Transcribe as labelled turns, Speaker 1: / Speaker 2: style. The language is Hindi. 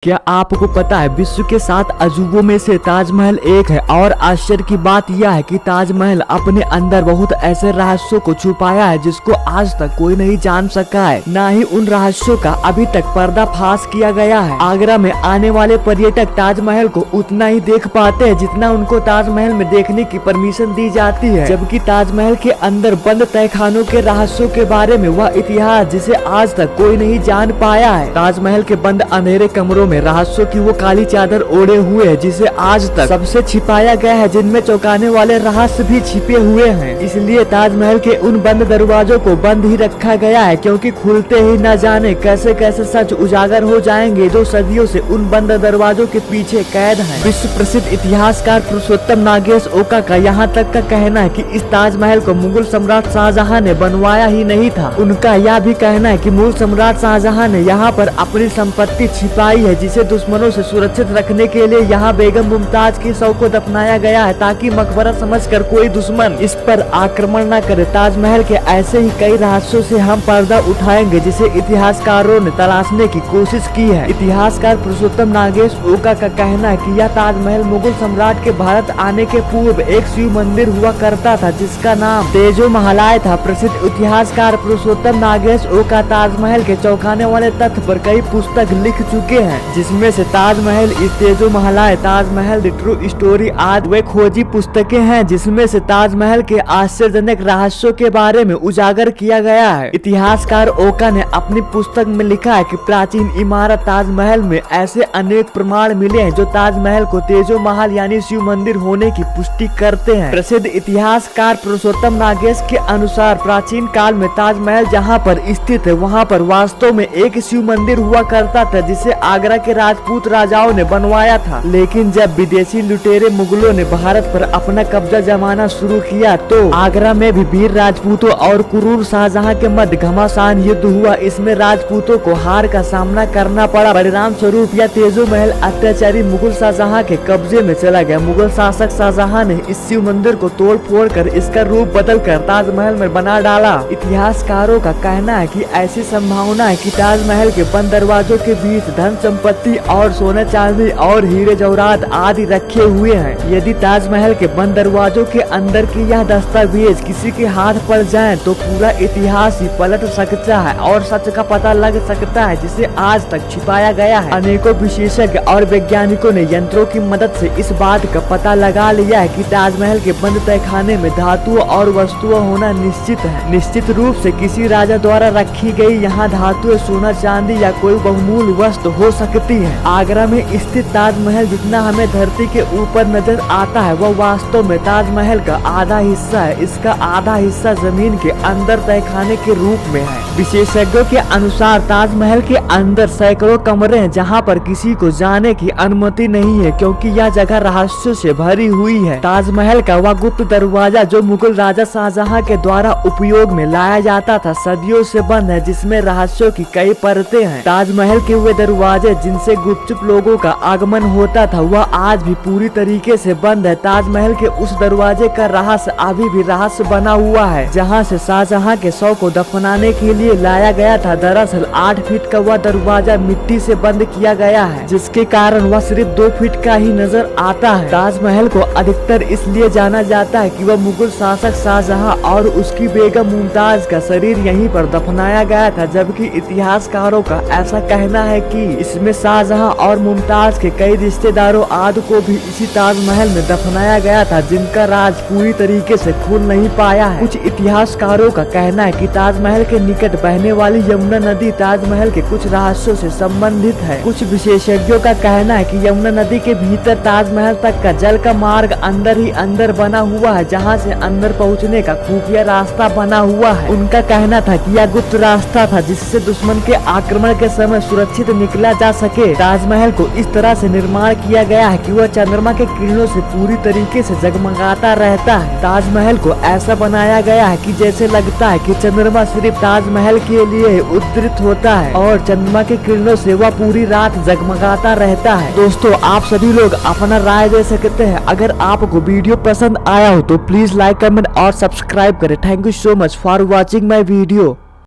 Speaker 1: क्या आपको पता है विश्व के 7 अजूबों में से ताजमहल एक है। और आश्चर्य की बात यह है कि ताजमहल अपने अंदर बहुत ऐसे रहस्यों को छुपाया है जिसको आज तक कोई नहीं जान सका है, ना ही उन रहस्यों का अभी तक पर्दाफाश किया गया है। आगरा में आने वाले पर्यटक ताजमहल को उतना ही देख पाते हैं जितना उनको ताजमहल में देखने की परमिशन दी जाती है, जबकि ताजमहल के अंदर बंद तहखानों के रहस्यों के बारे में वह इतिहास जिसे आज तक कोई नहीं जान पाया है। ताजमहल के बंद अंधेरे कमरों में रहस्यों की वो काली चादर ओढ़े हुए है जिसे आज तक सबसे छिपाया गया है, जिनमें चौंकाने वाले रहस्य भी छिपे हुए हैं। इसलिए ताजमहल के उन बंद दरवाजों को बंद ही रखा गया है, क्योंकि खुलते ही न जाने कैसे कैसे सच उजागर हो जाएंगे जो सदियों से उन बंद दरवाजों के पीछे कैद हैं। विश्व प्रसिद्ध इतिहासकार पुरुषोत्तम नागेश ओका का यहाँ तक का कहना है कि इस ताजमहल को मुगल सम्राट शाहजहां ने बनवाया ही नहीं था। उनका यह भी कहना है कि मुगल सम्राट शाहजहां ने यहाँ पर अपनी संपत्ति छिपाई है जिसे दुश्मनों से सुरक्षित रखने के लिए यहाँ बेगम मुमताज की शव को दफनाया गया है, ताकि मकबरा समझकर कोई दुश्मन इस पर आक्रमण न करे। ताजमहल के ऐसे ही कई रहस्यों से हम पर्दा उठाएंगे जिसे इतिहासकारों ने तलाशने की कोशिश की है। इतिहासकार पुरुषोत्तम नागेश ओका का कहना है कि यह ताजमहल मुगल सम्राट के भारत आने के पूर्व एक शिव मंदिर हुआ करता था जिसका नाम तेजो महलाय था। प्रसिद्ध इतिहासकार पुरुषोत्तम नागेश ओका ताजमहल के चौंकाने वाले तथ्य पर कई पुस्तक लिख चुके हैं, जिसमें से ताजमहल इस तेजो महलाय, ताजमहल द ट्रू स्टोरी आदि वे खोजी पुस्तकें हैं जिसमें से ताजमहल के आश्चर्यजनक रहस्यों के बारे में उजागर किया गया है। इतिहासकार ओका ने अपनी पुस्तक में लिखा है कि प्राचीन इमारत ताजमहल में ऐसे अनेक प्रमाण मिले हैं जो ताजमहल को तेजो महल यानी शिव मंदिर होने की पुष्टि करते हैं। प्रसिद्ध इतिहासकार पुरुषोत्तम नागेश के अनुसार प्राचीन काल में ताजमहल जहाँ पर स्थित है वहाँ पर वास्तव में एक शिव मंदिर हुआ करता था जिसे आगरा के राजपूत राजाओं ने बनवाया था। लेकिन जब विदेशी लुटेरे मुगलों ने भारत पर अपना कब्जा जमाना शुरू किया तो आगरा में भी वीर राजपूतों और क्रूर शाहजहां के मध्य घमासान युद्ध हुआ। इसमें राजपूतों को हार का सामना करना पड़ा। परिणाम स्वरूप यह तेजो महल अत्याचारी मुगल शाहजहां के कब्जे में चला गया। मुगल शासक शाहजहां ने इस शिव मंदिर को तोड़ फोड़ कर इसका रूप बदल कर ताजमहल में बना डाला। इतिहासकारों का कहना है कि ऐसी संभावना है कि ताजमहल के बंद दरवाजों के बीच धन संपत्ति और सोने चांदी और हीरे जवाहरात आदि रखे हुए हैं। यदि ताजमहल के बंद दरवाजों के अंदर की यह दस्तावेज किसी के हाथ पड़ जाए तो पूरा इतिहास ही पलट सकता है और सच का पता लग सकता है जिसे आज तक छिपाया गया है। अनेकों विशेषज्ञ और वैज्ञानिकों ने यंत्रों की मदद से इस बात का पता लगा लिया है कि ताजमहल के बंद तहखाने में धातुओं और वस्तुओं होना निश्चित है। निश्चित रूप से किसी राजा द्वारा रखी गई यहाँ धातुएं, सोना चांदी या कोई बहुमूल्य वस्तु हो सकती है। आगरा में स्थित ताजमहल जितना हमें धरती के ऊपर नजर आता है वह वास्तव में ताजमहल का आधा हिस्सा है। इसका आधा हिस्सा जमीन के अंदर तहखाने के रूप में है। विशेषज्ञों के अनुसार ताजमहल के अंदर सैकड़ों कमरे हैं जहां पर किसी को जाने की अनुमति नहीं है, क्योंकि यह जगह रहस्यों से भरी हुई है। ताजमहल का वह गुप्त दरवाजा जो मुगल राजा शाहजहां के द्वारा उपयोग में लाया जाता था सदियों से बंद है, जिसमें रहस्यों की कई परतें हैं। ताजमहल के वे दरवाजे जिनसे गुपचुप लोगों का आगमन होता था वह आज भी पूरी तरीके से बंद है। ताजमहल के उस दरवाजे का रहस्य अभी भी रहस्य बना हुआ है जहां से शाहजहां के शव को दफनाने के लिए लाया गया था। दरअसल 8 फीट का वह दरवाजा मिट्टी से बंद किया गया है, जिसके कारण वह सिर्फ 2 फीट का ही नजर आता है। ताजमहल को अधिकतर इसलिए जाना जाता है कि वह मुगल शासक शाहजहां और उसकी बेगम मुमताज का शरीर यहीं पर दफनाया गया था, जबकि इतिहासकारों का ऐसा कहना है कि इसमें शाहजहां और मुमताज के कई रिश्तेदारों आदि को भी इसी ताजमहल में दफनाया गया था, जिनका राज पूरी तरीके से खुल नहीं पाया है। कुछ इतिहासकारों का कहना है कि ताजमहल के निकट बहने वाली यमुना नदी ताजमहल के कुछ रहस्यों से संबंधित है। कुछ विशेषज्ञों का कहना है कि यमुना नदी के भीतर ताजमहल तक का जल का मार्ग अंदर ही अंदर बना हुआ है, जहाँ से अंदर पहुँचने का खुफिया रास्ता बना हुआ है। उनका कहना था कि यह गुप्त रास्ता था जिससे दुश्मन के आक्रमण के समय सुरक्षित निकला जा सके। ताजमहल को इस तरह से निर्माण किया गया है कि वह चंद्रमा के किरणों से पूरी तरीके से जगमगाता रहता है। ताजमहल को ऐसा बनाया गया है कि जैसे लगता है कि चंद्रमा सिर्फ ताजमहल के लिए उद्धृत होता है और चंद्रमा के किरणों से वह पूरी रात जगमगाता रहता है। दोस्तों, आप सभी लोग अपना राय दे सकते हैं। अगर आपको वीडियो पसंद आया हो तो प्लीज लाइक, कमेंट और सब्सक्राइब करें। Thank you so much for watching my video.